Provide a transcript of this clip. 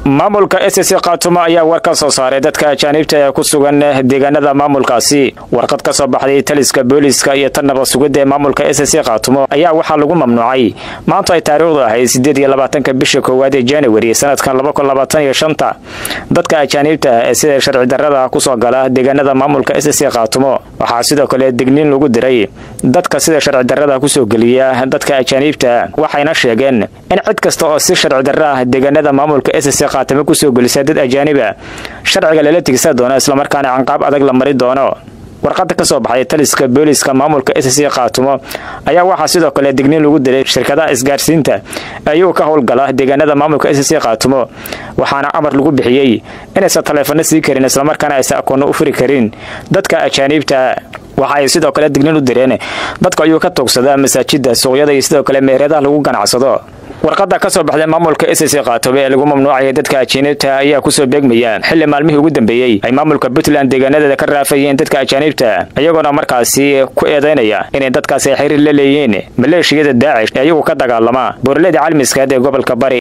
maamulka SSC Khaatumo ayaa war ka soo saaray dadka ajaanibta ee ku sugan deegaanada maamulkaasi. warqad ka soo baxday taliska booliska iyo tanaba sugidda maamulka SSC Khaatumo ayaa waxa lagu mamnuucay maanta ay taariikhdu ahayd 28 bisha koowaad ee January sanadkan 2025 dadka ajaanibta ee sida sharci darrada ku soo gala deegaanada maamulka SSC Khaatumo. waxaa sidoo kale digniin lagu diray dadka sida sharci darrada ku soo galiya dadka ajaanibta, waxayna sheegeen in cid kasta oo si sharci darrada deegaanada maamulka SSC Khaatumo ku soo galisay dad ajaaniba sharciga lala tigsan doono isla markaana canqaab adag la mari doono. warqadda ka soo baxday taliska booliska maamulka SSC Khaatumo ayaa waxa sidoo kale digniin lagu diray shirkadaha isgaarsiinta ayuu ka howlgala deegaanada maamulka SSC Khaatumo, waxaana amar lagu bixiyay inaysan taleefano sii karin isla markaana aysan akoon u furi karin dadka ajaanibta. waxay sidoo kale digniin u direen dadka ayuu ka toogsadaa masaajida, suuqyada iyo sidoo kale meheradaha lagu ganacsado. warqadda ka soo baxday maamulka SSC Khaatumo ee lagu mamnuucay dadka ajaanibta ayaa ku soo beegmaya xilli maalmihii ugu dambeeyay ay maamulka Puntland deegaanada ka raafayeen dadka ajaanibta, ayagoona markaasi ku eedeynaya inay dadkaasi xiriir la leeyihiin maleeshiyada Daesh ee ayagu ka dagaalama buuraleyda caalamiska ee gobolka Bari.